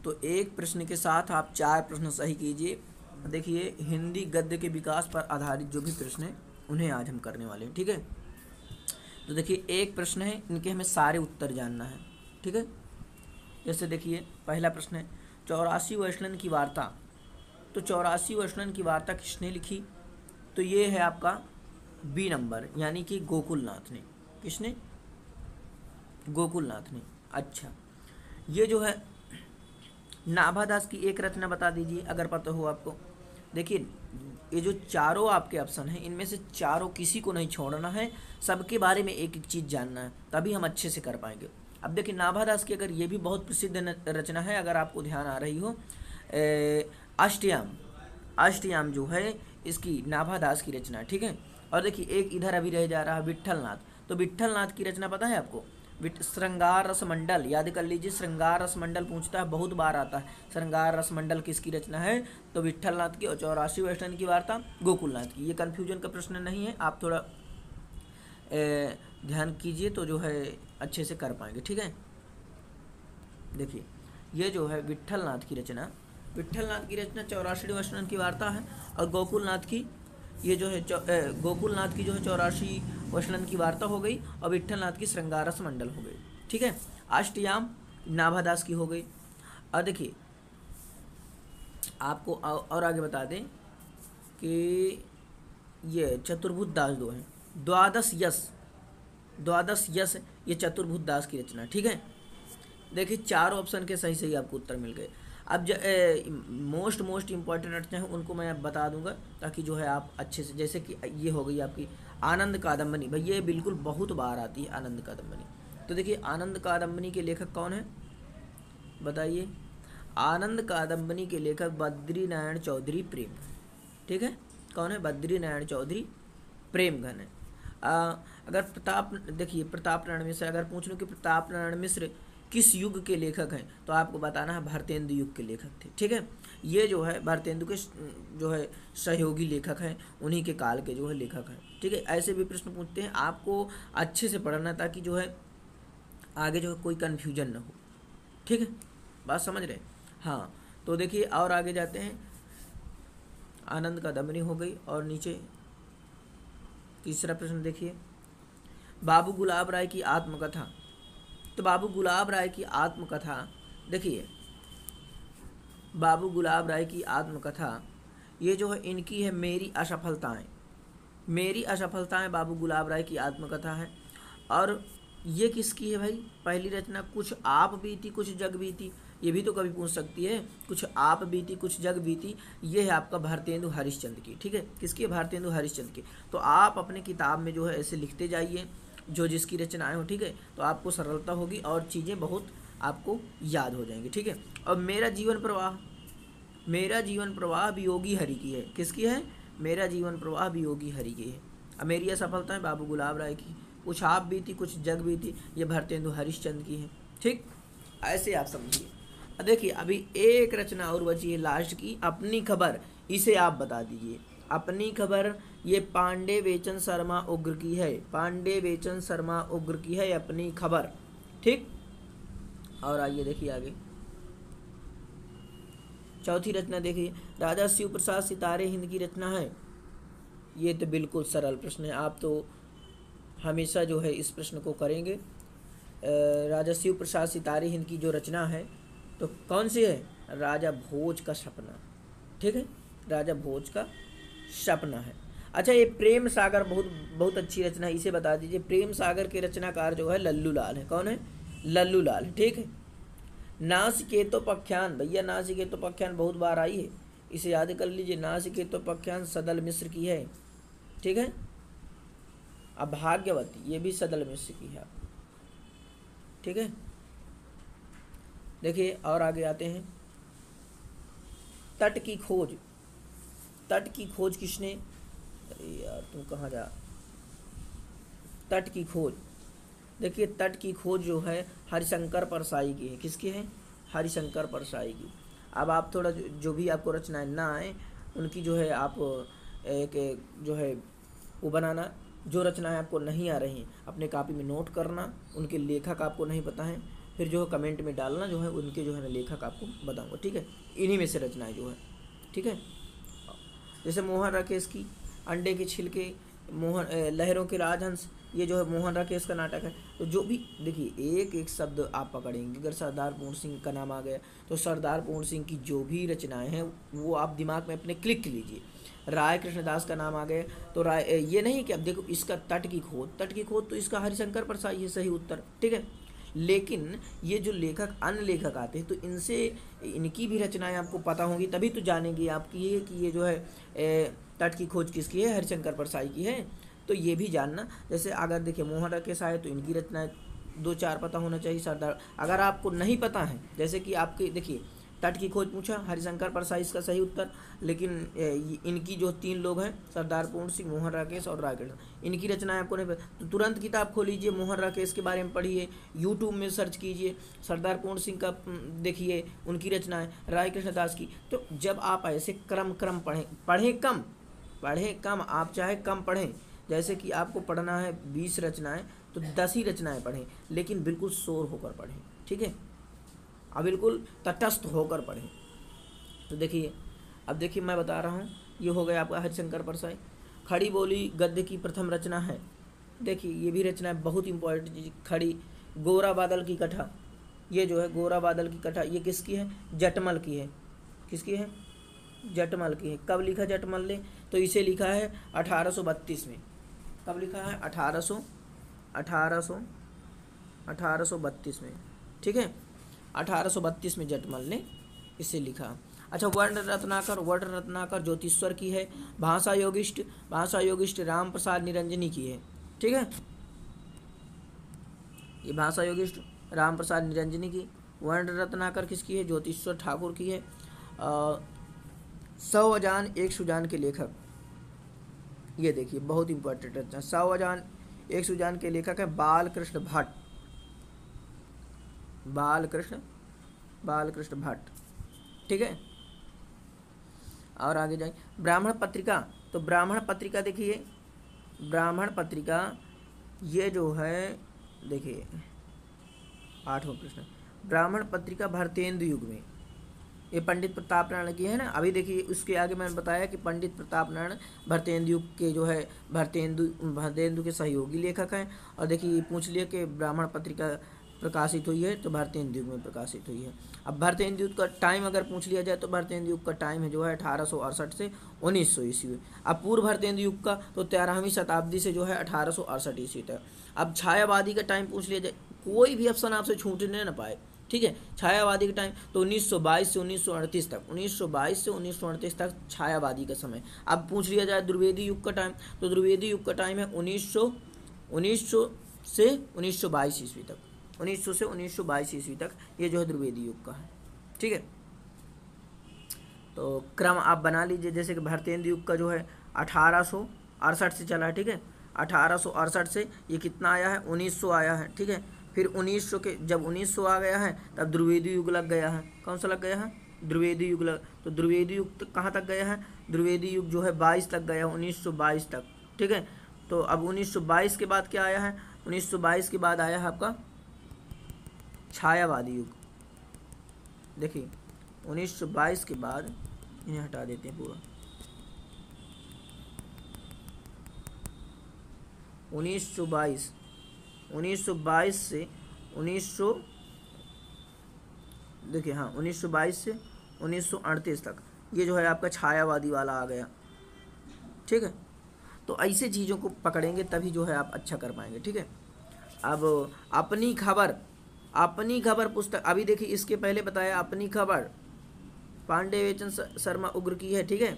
तो एक प्रश्न के साथ आप 4 प्रश्न सही कीजिए। देखिए हिंदी गद्य के विकास पर आधारित जो भी प्रश्न हैं उन्हें आज हम करने वाले हैं, ठीक है। तो देखिए एक प्रश्न है, इनके हमें सारे उत्तर जानना है, ठीक है। जैसे देखिए पहला प्रश्न है 84 वैष्णन की वार्ता। तो 84 वैष्णन की वार्ता किसने लिखी? तो ये है आपका बी नंबर, यानी कि गोकुलनाथ ने। किसने? गोकुलनाथ ने। अच्छा, ये जो है नाभादास की एक रचना बता दीजिए अगर पता हो आपको। देखिए ये जो चारों आपके ऑप्शन हैं इनमें से चारों किसी को नहीं छोड़ना है, सबके बारे में एक एक चीज़ जानना है, तभी हम अच्छे से कर पाएंगे। अब देखिए नाभादास की अगर ये भी बहुत प्रसिद्ध रचना है, अगर आपको ध्यान आ रही हो, अष्टयाम। अष्टयाम जो है इसकी नाभादास की रचना है, ठीक है। और देखिए एक इधर अभी रह जा रहा है विट्ठलनाथ। तो विट्ठलनाथ की रचना पता है आपको? श्रृंगार रस मंडल, याद कर लीजिए, श्रृंगार रस मंडल पूछता है, बहुत बार आता है। श्रृंगार रस मंडल किसकी रचना है? तो विट्ठलनाथ की। और 84 वैष्णव की वार्ता गोकुलनाथ की। ये कन्फ्यूजन का प्रश्न नहीं है, आप थोड़ा ध्यान कीजिए तो जो है अच्छे से कर पाएंगे, ठीक है। देखिए ये जो है विट्ठलनाथ की रचना, विट्ठलनाथ की रचना 84 वैष्णव की वार्ता है। और गोकुलनाथ की ये जो है गोकुलनाथ की जो है 84 वैष्णव की वार्ता हो गई, और विट्ठलनाथ की श्रृंगार रस मंडल हो गई, ठीक है। अष्टयाम नाभादास की हो गई। और देखिए आपको और आगे बता दें कि ये चतुर्भुज दास दो हैं, द्वादश यश ये चतुर्भुज दास की रचना, ठीक है। देखिए चारों ऑप्शन के सही सही आपको उत्तर मिल गए। अब मोस्ट इंपॉर्टेंट रचना है उनको मैं बता दूंगा, ताकि जो है आप अच्छे से, जैसे कि ये हो गई आपकी आनंद कादम्बनी। भाई ये बिल्कुल बहुत बार आती है आनंद कादम्बनी। तो देखिए आनंद कादम्बनी के लेखक कौन है बताइए? आनंद कादम्बनी के लेखक बद्रीनारायण चौधरी प्रेम, ठीक है। कौन है? बद्रीनारायण चौधरी प्रेमघन है। अगर देखिए प्रताप नारायण मिश्र, अगर पूछ लूँ कि प्रताप नारायण मिश्र किस युग के लेखक हैं, तो आपको बताना है भारतेंदु युग के लेखक थे, ठीक है। ये जो है भारतेंदु के जो है सहयोगी लेखक हैं, उन्हीं के काल के जो है लेखक हैं, ठीक है। ऐसे भी प्रश्न पूछते हैं, आपको अच्छे से पढ़ना ताकि जो है आगे जो है कोई कन्फ्यूजन ना हो, ठीक है। बात समझ रहे? हाँ, तो देखिए और आगे जाते हैं। आनंद कादम्बनी हो गई, और नीचे तीसरा प्रश्न देखिए, बाबू गुलाब राय की आत्मकथा। तो बाबू गुलाब राय की आत्मकथा, देखिए बाबू गुलाब राय की आत्मकथा ये जो है इनकी है मेरी असफलताएं। मेरी असफलताएं बाबू गुलाब राय की आत्मकथा है। और ये किसकी है भाई? पहली रचना कुछ आप बीती कुछ जग बीती, ये भी तो कभी पूछ सकती है, कुछ आप बीती कुछ जग बीती। ये है आपका भारतेंदु हरिश्चंद्र की, ठीक है। किसकी है? भारतेंदु हरिश्चंद्र की। तो आप अपने किताब में जो है ऐसे लिखते जाइए जो जिसकी रचनाएं हो, ठीक है। तो आपको सरलता होगी और चीज़ें बहुत आपको याद हो जाएंगी, ठीक है। और मेरा जीवन प्रवाह, मेरा जीवन प्रवाह भी योगी हरि की है। किसकी है? मेरा जीवन प्रवाह भी योगी हरि की है। अब मेरी असफलता है बाबू गुलाब राय की। कुछ आप बीती कुछ जग बीती, ये भारतेंदु हरिश्चंद्र की है, ठीक। ऐसे आप समझिए। देखिए अभी एक रचना और बची है लास्ट की, अपनी खबर। इसे आप बता दीजिए। अपनी खबर ये पांडे वेचन शर्मा उग्र की है, पांडे वेचन शर्मा उग्र की है अपनी खबर, ठीक। और आइए देखिए आगे चौथी रचना देखिए, राजा शिव प्रसाद सितारे हिंद की रचना है। ये तो बिल्कुल सरल प्रश्न है, आप तो हमेशा जो है इस प्रश्न को करेंगे। राजा शिव प्रसाद सितारे हिंद की जो रचना है तो कौन सी है? राजा भोज का सपना, ठीक है। राजा भोज का सपना है। अच्छा, ये प्रेम सागर बहुत अच्छी रचना है, इसे बता दीजिए। प्रेम सागर के रचनाकार जो है लल्लू लाल है। कौन है? लल्लू लाल, ठीक है। नासिकेतोपाख्यान, भैया नासिकेतोपाख्यान बहुत बार आई है, इसे याद कर लीजिए। नासिकेतोपाख्यान सदल मिश्र की है, ठीक है। अब भाग्यवती ये भी सदल मिश्र की है, ठीक है। देखिए और आगे आते हैं। तट की खोज, तट की खोज किसने? अरे यार तुम कहाँ जा? तट की खोज, देखिए तट की खोज जो है हरिशंकर परसाई की है। किसकी है? हरिशंकर परसाई की। अब आप थोड़ा जो भी आपको रचनाएं ना आए उनकी जो है आप एक जो है वो बनाना। जो रचनाएं आपको नहीं आ रही अपने कॉपी में नोट करना, उनके लेखक आपको नहीं पता है फिर जो है कमेंट में डालना, जो है उनके जो है ना लेखक आपको बताऊंगा, ठीक है। इन्हीं में से रचनाएं जो है, ठीक है। जैसे मोहन राकेश की अंडे के छिलके, लहरों के राजहंस, ये जो है मोहन राकेश का नाटक है। तो जो भी देखिए एक एक शब्द आप पकड़ेंगे, अगर सरदार पूर्ण सिंह का नाम आ गया तो सरदार पूर्ण सिंह की जो भी रचनाएं हैं वो आप दिमाग में अपने क्लिक कर लीजिए। राय कृष्णदास का नाम आ गया तो राय, ये नहीं कि अब देखो इसका तट की खोज तो इसका हरिशंकर परसाई है सही उत्तर, ठीक है। लेकिन ये जो लेखक अन्य लेखक आते हैं तो इनसे इनकी भी रचनाएं आपको पता होंगी, तभी तो जानेंगे आप कि ये जो है तट की खोज किसकी है, हरिशंकर परसाई की है। तो ये भी जानना, जैसे अगर देखिए मोहन राकेश आए तो इनकी रचनाएं 2-4 पता होना चाहिए। सरदार, अगर आपको नहीं पता है, जैसे कि आपके देखिए तट की खोज पूछा, हरिशंकर परसाई इसका सही उत्तर, लेकिन इनकी जो 3 लोग हैं सरदार पूर्ण सिंह, मोहन राकेश और राय कृष्ण, इनकी रचनाएं आपको नहीं पता तो तुरंत किताब खोलीजिए, मोहन राकेश के बारे में पढ़िए, यूट्यूब में सर्च कीजिए, सरदार पूर्ण सिंह का देखिए उनकी रचनाएं, राय कृष्णदास की। तो जब आप ऐसे क्रम पढ़ें कम, आप चाहे कम पढ़ें, जैसे कि आपको पढ़ना है 20 रचनाएं तो 10 ही रचनाएं पढ़ें, लेकिन बिल्कुल शोर होकर पढ़ें, ठीक है। अब बिल्कुल तटस्थ होकर पढ़ें। तो देखिए अब देखिए मैं बता रहा हूँ, ये हो गया आपका हरिशंकर परसाई। खड़ी बोली गद्य की प्रथम रचना है, देखिए ये भी रचना है बहुत इंपॉर्टेंट चीज। खड़ी, गोरा बादल की कथा, ये जो है गोरा बादल की कथा ये किसकी है, जटमल की है। किसकी है, जटमल की है। कब लिखा जटमल ने, तो इसे लिखा है 1832 में। कब लिखा है, 1832 में, ठीक है। 1832 में जटमल ने इसे लिखा। अच्छा, वर्ण रत्नाकर ज्योतिश्वर की है। भाषा योगिष्ट राम प्रसाद निरंजनी की है, ठीक है। ये भाषा योगिष्ट राम प्रसाद निरंजनी की। वर्ण रत्नाकर किसकी है, ज्योतिश्वर ठाकुर की है। 100 अजान एक सुजान के लेखक, ये देखिए बहुत इंपॉर्टेंट रचना। 100 अजान एक सुजान के लेखक है बालकृष्ण भट्ट, ठीक है। और आगे जाए, ब्राह्मण पत्रिका, तो ब्राह्मण पत्रिका देखिए, ब्राह्मण पत्रिका ये जो है देखिए 8वां प्रश्न, ब्राह्मण पत्रिका भारतेंदु युग में, ये पंडित प्रताप नारायण की है ना। अभी देखिए उसके आगे मैंने बताया कि पंडित प्रताप नारायण भारतेंदु युग के जो है भारतेंदु के सहयोगी लेखक हैं। और देखिए पूछ लिया कि ब्राह्मण पत्रिका प्रकाशित हुई है तो भारतेंदु युग में प्रकाशित हुई है। अब भारतेंदु युग का टाइम अगर पूछ लिया जाए तो भारतेंदु युग का टाइम है जो है 1868 से 1900 ईस्वी। अब पूर्व भारतेंदु युग का तो 13वीं शताब्दी से जो है 1868 ईस्वी तक। अब छायावादी का टाइम पूछ लिया जाए, कोई भी ऑप्शन आपसे छूटने ना पाए, ठीक है। छायावादी का टाइम तो 1922 से 1938 तक, 1922 से 1938 तक छायावादी का समय। अब पूछ लिया जाए द्विवेदी युग का टाइम, तो द्विवेदी युग का टाइम है 1900 से 1922 ईस्वी तक, 1900 से 1922 ईस्वी तक ये जो है द्विवेदी युग का है, ठीक है। तो क्रम आप बना लीजिए, जैसे कि भारतेंदु युग का जो है 1868 से चला है, ठीक है। 1868 से ये कितना आया है, 1900 आया है, ठीक है। फिर 1900 के जब 1900 आ गया है तब द्विवेदी युग लग गया है। कौन सा लग गया है, द्विवेदी युग तो द्विवेदी युग कहाँ तक गया है, द्विवेदी युग जो है 22 तक गया, 1922 तक, ठीक है। तो अब 1922 के बाद क्या आया है, 1922 के बाद आया है आपका छायावादी युग। देखिए 1922 के बाद, इन्हें हटा देते हैं पूरा, 1922 से 1900 देखिए हाँ 1922 से 1938 तक ये जो है आपका छायावादी वाला आ गया, ठीक है। तो ऐसे चीज़ों को पकड़ेंगे तभी जो है आप अच्छा कर पाएंगे, ठीक है। अब अपनी खबर पुस्तक, अभी देखिए इसके पहले बताया अपनी खबर पांडे वेचन शर्मा उग्र की है, ठीक है।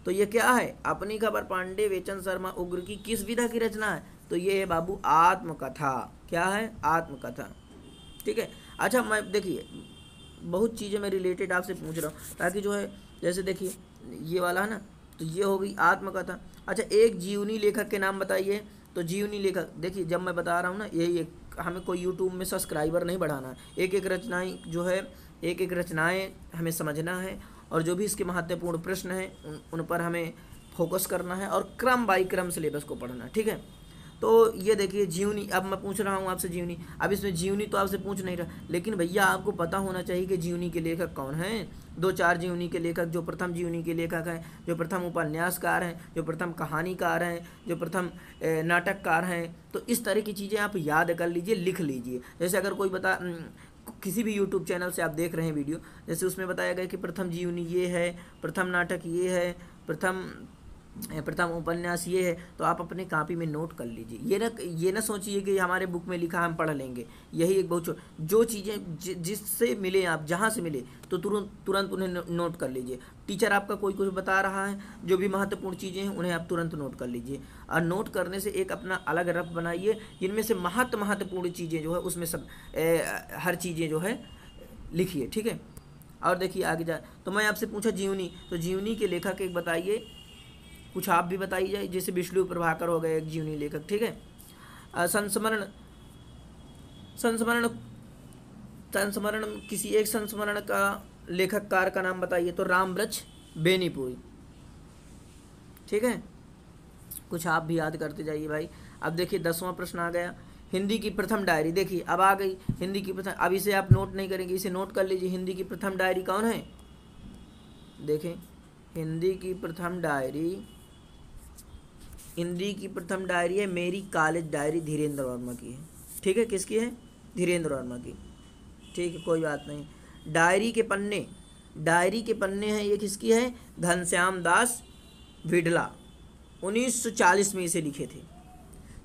तो ये क्या है, अपनी खबर पांडे वेचन शर्मा उग्र की किस विधा की रचना है, तो ये है बाबू आत्मकथा। क्या है, आत्मकथा, ठीक है। अच्छा मैं देखिए बहुत चीज़ें मैं रिलेटेड आपसे पूछ रहा हूँ ताकि जो है, जैसे देखिए ये वाला है ना, तो ये हो गई आत्मकथा। अच्छा एक जीवनी लेखक के नाम बताइए, तो जीवनी लेखक देखिए जब मैं बता रहा हूँ ना, यही एक हमें कोई यूट्यूब में सब्सक्राइबर नहीं बढ़ाना है, एक एक रचनाएँ हमें समझना है और जो भी इसके महत्वपूर्ण प्रश्न हैं उन पर हमें फोकस करना है और क्रम बाई क्रम सिलेबस को पढ़ना, ठीक है। तो ये देखिए जीवनी, अब मैं पूछ रहा हूँ आपसे जीवनी, अब इसमें जीवनी तो आपसे पूछ नहीं रहा, लेकिन भैया आपको पता होना चाहिए कि जीवनी के लेखक कौन हैं। दो चार जीवनी के लेखक, जो प्रथम जीवनी के लेखक हैं, जो प्रथम उपन्यासकार हैं, जो प्रथम कहानीकार हैं, जो प्रथम नाटककार हैं। तो इस तरह की चीज़ें आप याद कर लीजिए, लिख लीजिए। जैसे अगर कोई किसी भी यूट्यूब चैनल से आप देख रहे हैं वीडियो, जैसे उसमें बताया गया कि प्रथम जीवनी ये है, प्रथम नाटक ये है, प्रथम उपन्यास ये है, तो आप अपने कॉपी में नोट कर लीजिए। ये ना सोचिए कि हमारे बुक में लिखा हम पढ़ लेंगे। यही एक बहुत जो चीज़ें जिससे मिले, आप जहाँ से मिले तो तुरंत उन्हें नोट कर लीजिए। टीचर आपका कोई कुछ बता रहा है, जो भी महत्वपूर्ण चीज़ें हैं उन्हें आप तुरंत नोट कर लीजिए। और नोट करने से एक अपना अलग रफ बनाइए, जिनमें से महत्वपूर्ण चीज़ें जो है उसमें सब हर चीज़ें जो है लिखिए, ठीक है। और देखिए आगे जा, तो मैं आपसे पूछा जीवनी, तो जीवनी के लेखक एक बताइए, कुछ आप भी बताइए जाए। जैसे विष्णु प्रभाकर हो गए एक जीवनी लेखक, ठीक है। संस्मरण किसी एक संस्मरण का लेखककार का नाम बताइए, तो रामवृक्ष बेनीपुरी, ठीक है। कुछ आप भी याद करते जाइए भाई। अब देखिए 10वां प्रश्न आ गया, हिंदी की प्रथम डायरी। देखिए अब आ गई हिंदी की प्रथम, अब इसे आप नोट नहीं करेंगे, इसे नोट कर लीजिए। हिंदी की प्रथम डायरी कौन है? देखें, हिंदी की प्रथम डायरी है मेरी कॉलेज डायरी, धीरेन्द्र वर्मा की है, ठीक है। किसकी है? धीरेन्द्र वर्मा की, ठीक है, कोई बात नहीं। डायरी के पन्ने हैं, ये किसकी है? घनश्याम दास विड़ला, 1940 में इसे लिखे थे।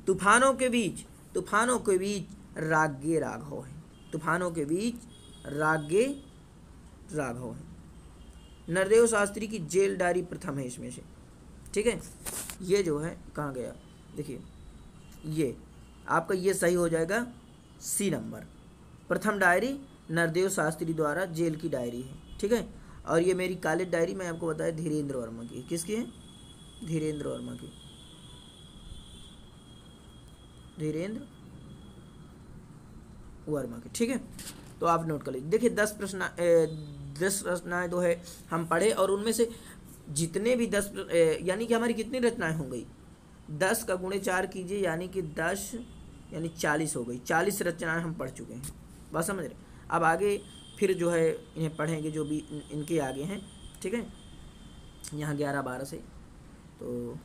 तूफानों के बीच रागे राघव है, तूफानों के बीच रागे राघव है। नरदेव शास्त्री की जेल डायरी प्रथम है इसमें से, ठीक है। ये जो है कहाँ गया, देखिए ये आपका ये सही हो जाएगा, सी नंबर। प्रथम डायरी नरदेव शास्त्री द्वारा जेल की डायरी है, ठीक है। और ये मेरी कॉलेज डायरी मैं आपको बताया धीरेन्द्र वर्मा की। किसकी है? धीरेन्द्र वर्मा की, धीरेन्द्र वर्मा की, ठीक है। तो आप नोट कर लीजिए। देखिए 10 रचनाएं जो है हम पढ़े, और उनमें से जितने भी 10 यानी कि हमारी कितनी रचनाएं हो गई? 10 का गुणे 4 कीजिए, यानी कि 10 यानी 40 हो गई। 40 रचनाएं हम पढ़ चुके हैं, बात समझ रहे। अब आगे फिर जो है इन्हें पढ़ेंगे, जो भी इनके आगे हैं, ठीक है। यहाँ 11-12 से। तो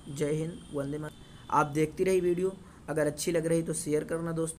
जय हिंद, वंदे मातरम। आप देखती रही वीडियो, अगर अच्छी लग रही तो शेयर करना दोस्तों।